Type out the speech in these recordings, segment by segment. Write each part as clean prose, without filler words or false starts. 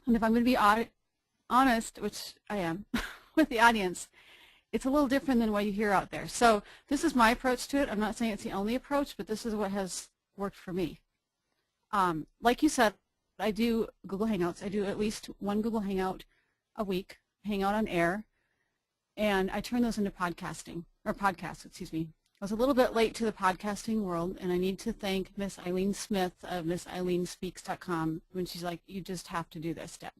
And if I'm going to be honest, which I am, with the audience, it's a little different than what you hear out there. So this is my approach to it. I'm not saying it's the only approach, but this is what has worked for me. Like you said, I do Google Hangouts. I do at least one Google Hangout a week, Hangout on Air, and I turn those into podcasts, excuse me. I was a little bit late to the podcasting world, and I need to thank Miss Eileen Smith of MissEileenSpeaks.com when she's like, you just have to do this step.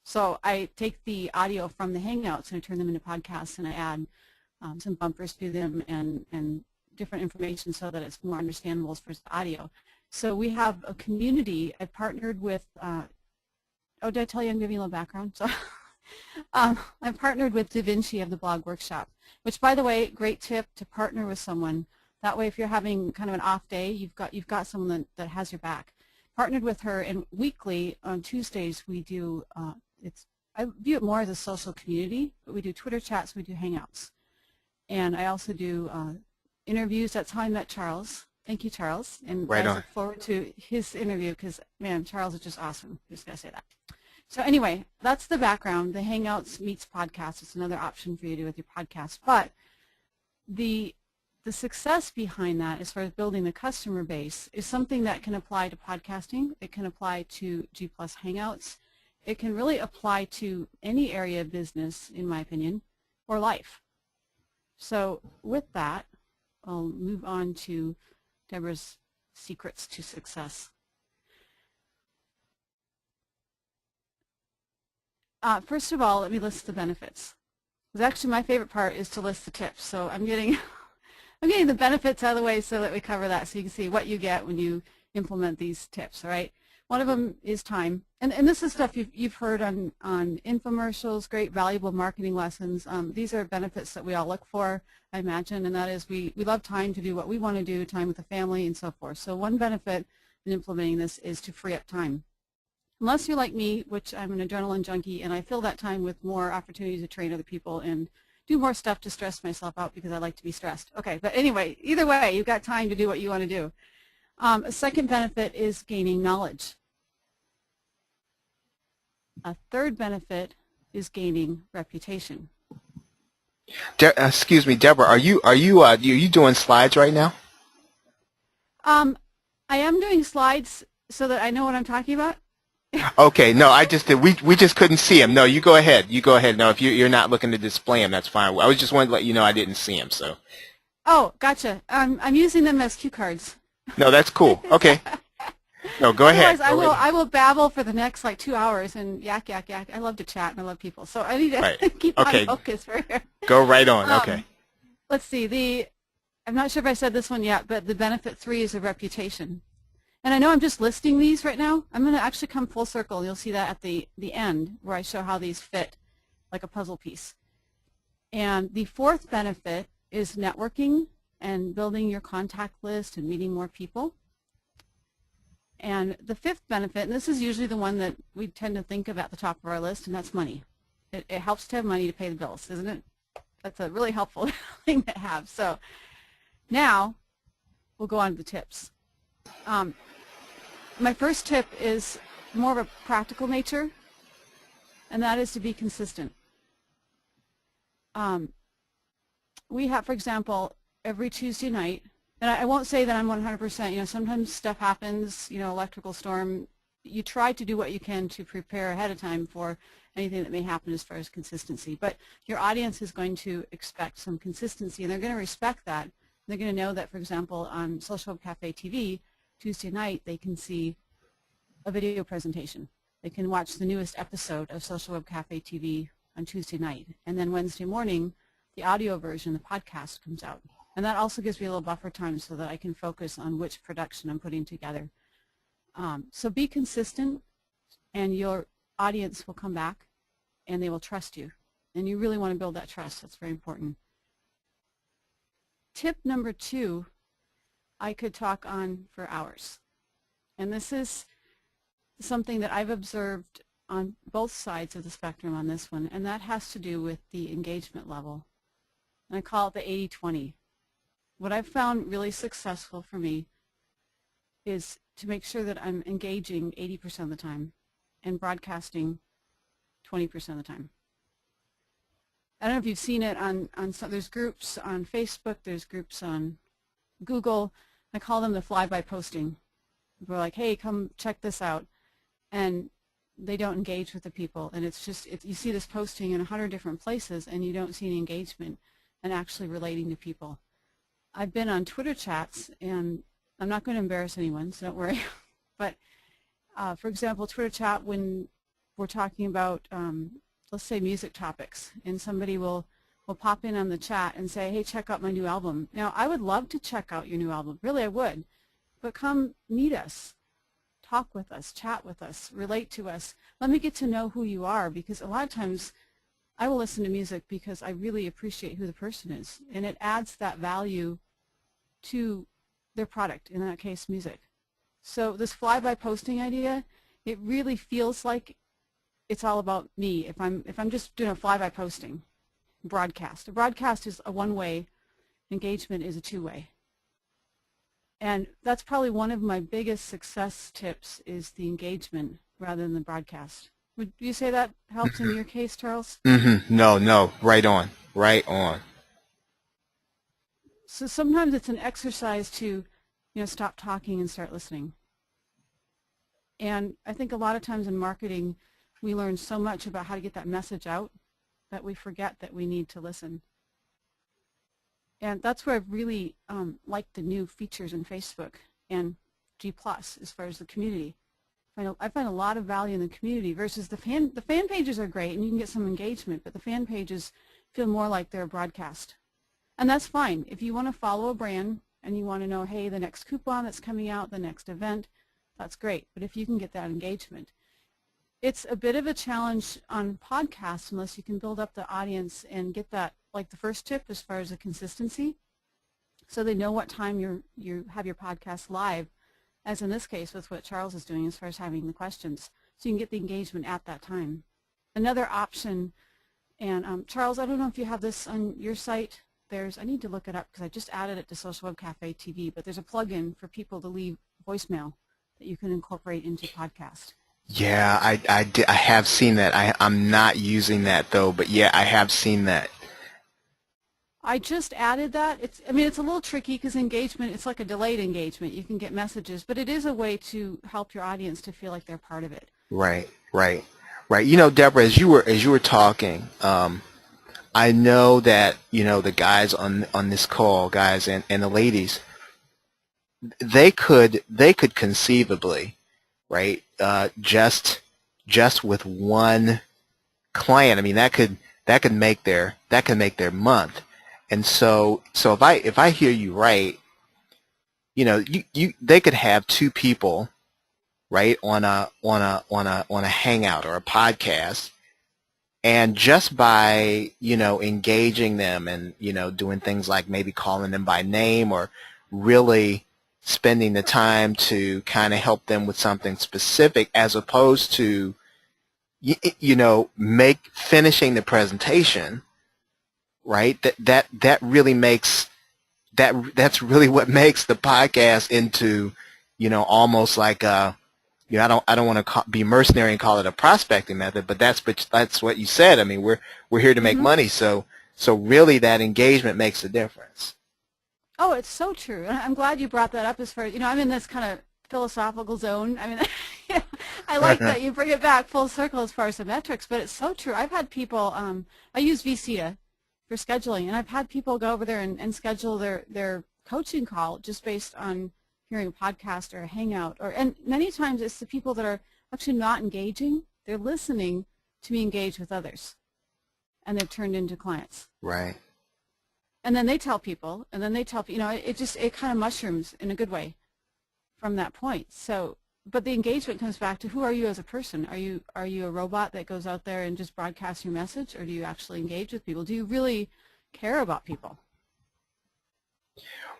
So I take the audio from the Hangouts and I turn them into podcasts, and I add some bumpers to them and different information so that it's more understandable as far as the audio. So we have a community. I partnered with, oh, did I tell you I'm giving you a little background? So I partnered with Da Vinci of the Blog Workshop, which, by the way, great tip to partner with someone. That way, if you're having kind of an off day, you've got someone that has your back. Partnered with her, and weekly on Tuesdays we do. I view it more as a social community, but we do Twitter chats, we do Hangouts, and I also do interviews. That's how I met Charles. Thank you, Charles, and I look forward to his interview because, man, Charles is just awesome. Just gotta say that. So anyway, that's the background. The Hangouts meets podcast. It's another option for you to do with your podcast. But the success behind that, as far as building the customer base, is something that can apply to podcasting. It can apply to G+ Hangouts. It can really apply to any area of business, in my opinion, or life. So with that, I'll move on to Deborah's secrets to success. First of all, let me list the benefits. Because actually my favorite part is to list the tips. So I'm getting the benefits out of the way so that we cover that, so you can see what you get when you implement these tips, all right? One of them is time. And this is stuff you've heard on infomercials, great valuable marketing lessons. These are benefits that we all look for, I imagine, and that is we love time to do what we want to do, time with the family and so forth. So one benefit in implementing this is to free up time. Unless you're like me, which I'm an adrenaline junkie, and I fill that time with more opportunities to train other people and do more stuff to stress myself out because I like to be stressed. Okay, but anyway, either way, you've got time to do what you want to do. A second benefit is gaining knowledge. A third benefit is gaining reputation. Excuse me, Deborah, are you doing slides right now? I am doing slides so that I know what I'm talking about. Okay, no, we just couldn't see him. No, you go ahead. You go ahead. No, if you're not looking to display him, that's fine. I was just wanting to let you know I didn't see him. So. Oh, gotcha. I'm using them as cue cards. No, that's cool. Okay. No, go ahead. Otherwise, I will babble for the next like 2 hours and yak. I love to chat and I love people, so I need to keep on focus for here. Go right on. Okay. Let's see. I'm not sure if I said this one yet, but the benefit 3 is a reputation. And I know I'm just listing these right now. I'm going to actually come full circle, and you'll see that at the end where I show how these fit like a puzzle piece. And the fourth benefit is networking and building your contact list and meeting more people. And the fifth benefit, and this is usually the one that we tend to think of at the top of our list, and that's money. It helps to have money to pay the bills, isn't it? That's a really helpful thing to have. So now we'll go on to the tips. My first tip is more of a practical nature, and that is to be consistent. We have, for example, every Tuesday night, and I won't say that I'm 100%, sometimes stuff happens, electrical storm. You try to do what you can to prepare ahead of time for anything that may happen as far as consistency. But your audience is going to expect some consistency, and they're going to respect that. They're going to know that, for example, on Social Web Café TV, Tuesday night, they can see a video presentation. They can watch the newest episode of Social Web Café TV on Tuesday night. And then Wednesday morning, the audio version, the podcast, comes out. And that also gives me a little buffer time so that I can focus on which production I'm putting together. So be consistent, and your audience will come back, and they will trust you. And you really want to build that trust. That's very important. Tip number 2, I could talk on for hours. And this is something that I've observed on both sides of the spectrum on this one, and that has to do with the engagement level. And I call it the 80-20. What I've found really successful for me is to make sure that I'm engaging 80% of the time and broadcasting 20% of the time. I don't know if you've seen it on some, there's groups on Facebook, there's groups on Google. I call them the flyby posting. We're like, hey, come check this out. And they don't engage with the people. And it's just, you see this posting in 100 different places and you don't see any engagement and actually relating to people. I've been on Twitter chats, and I'm not going to embarrass anyone, so don't worry. But for example, Twitter chat when we're talking about, let's say, music topics, and somebody will pop in on the chat and say, hey, check out my new album. Now, I would love to check out your new album. Really, I would. But come meet us. Talk with us. Chat with us. Relate to us. Let me get to know who you are, because a lot of times I will listen to music because I really appreciate who the person is, and it adds that value to their product, in that case, music. So this flyby posting idea, it really feels like it's all about me. If I'm just doing a flyby posting, broadcast. A broadcast is a one-way. Engagement is a two-way. And that's probably one of my biggest success tips, is the engagement rather than the broadcast. Would you say that helps in your case, Charles? No, right on, right on. So sometimes it's an exercise to, stop talking and start listening. And I think a lot of times in marketing, we learn so much about how to get that message out that we forget that we need to listen. And that's where I've really liked the new features in Facebook and G+, as far as the community. I find a lot of value in the community versus the fan pages are great and you can get some engagement, but the fan pages feel more like they're a broadcast. And that's fine. If you want to follow a brand and you want to know, hey, the next coupon that's coming out, the next event, that's great. But if you can get that engagement. It's a bit of a challenge on podcasts unless you can build up the audience and get that, like the first tip as far as the consistency, so they know what time you have your podcast live, as in this case with what Charles is doing as far as having the questions, so you can get the engagement at that time. Another option, and Charles, I don't know if you have this on your site. I need to look it up because I just added it to Social Web Café TV, but there's a plugin for people to leave voicemail that you can incorporate into podcast. Yeah, I have seen that. I'm not using that though, but yeah, I have seen that. I just added that. It's a little tricky because engagement, it's like a delayed engagement. You can get messages, but it is a way to help your audience to feel like they're part of it. Right. Deborah, as you were talking, I know that, the guys on this call, guys and the ladies, they could conceivably, right, just with one client, that could make their month. And so if I hear you right, they could have two people, right, on a hangout or a podcast, and just by engaging them and doing things like maybe calling them by name or really spending the time to kind of help them with something specific, as opposed to finishing the presentation, right? That really makes that's really what makes the podcast into almost like a I don't want to be mercenary and call it a prospecting method, but that's what you said. We're here to make money, so really that engagement makes a difference. Oh, it's so true. And I'm glad you brought that up. As far as I'm in this kind of philosophical zone. I like that you bring it back full circle as far as the metrics, but it's so true. I've had people, I use VCTA for scheduling, and I've had people go over there and schedule their coaching call just based on hearing a podcast or a hangout, and many times it's the people that are actually not engaging. They're listening to me engage with others, and they've turned into clients. Right. And then they tell people, and then they tell people, it kind of mushrooms in a good way from that point. So, but the engagement comes back to, who are you as a person? Are you a robot that goes out there and just broadcasts your message, or do you actually engage with people? Do you really care about people?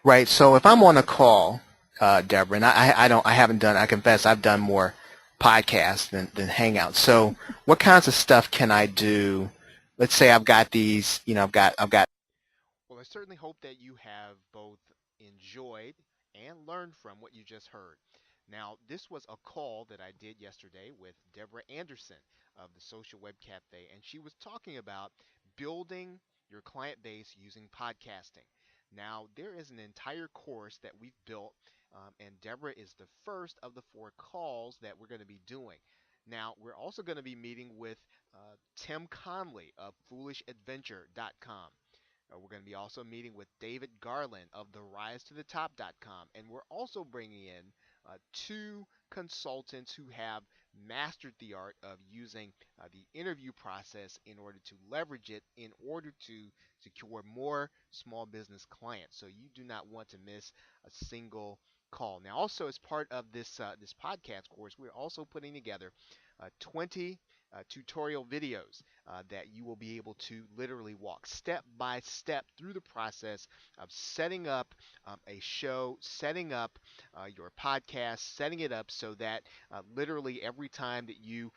Right. So if I'm on a call, Deborah, and I confess I've done more podcasts than hangouts. So what kinds of stuff can I do? Let's say I've got these, I've got. Well, I certainly hope that you have both enjoyed and learned from what you just heard. Now, this was a call that I did yesterday with Deborah Anderson of the Social Web Café, and she was talking about building your client base using podcasting. Now, there is an entire course that we've built, and Deborah is the first of the 4 calls that we're going to be doing. Now, we're also going to be meeting with Tim Conley of foolishadventure.com. We're going to be also meeting with David Garland of theRiseToTheTop.com, and we're also bringing in 2 consultants who have mastered the art of using the interview process in order to leverage it in order to secure more small business clients. So you do not want to miss a single call. Now, also as part of this podcast course, we're also putting together 20 tutorial videos that you will be able to literally walk step by step through the process of setting up a show, setting up your podcast, setting it up so that literally every time that you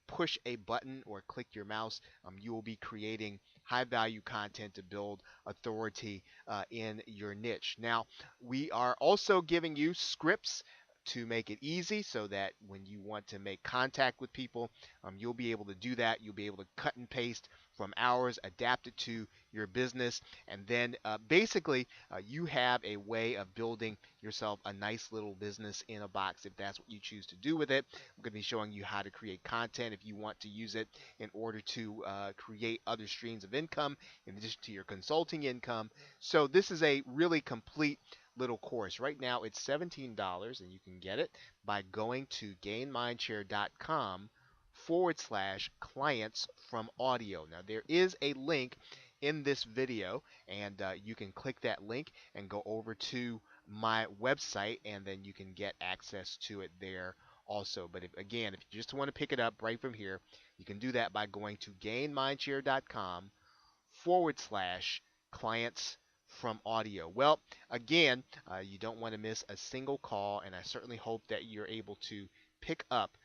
push a button or click your mouse, you will be creating high value content to build authority in your niche. Now, we are also giving you scripts to make it easy so that when you want to make contact with people, you'll be able to do that. You'll be able to cut and paste from ours, adapt it to your business, and then basically you have a way of building yourself a nice little business in a box if that's what you choose to do with it. I'm going to be showing you how to create content if you want to use it in order to create other streams of income in addition to your consulting income. So this is a really complete little course. Right now it's $17 and you can get it by going to gainmindshare.com/clients from audio. Now there is a link in this video and you can click that link and go over to my website and then you can get access to it there also. But again, if you just want to pick it up right from here, you can do that by going to gainmindshare.com/clients from audio. Well, again, you don't want to miss a single call, and I certainly hope that you're able to pick up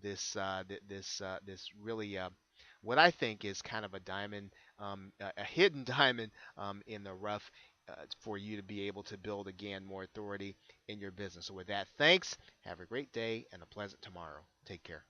this really what I think is kind of a diamond, a hidden diamond in the rough. For you to be able to build again more authority in your business. So with that, thanks. Have a great day and a pleasant tomorrow. Take care.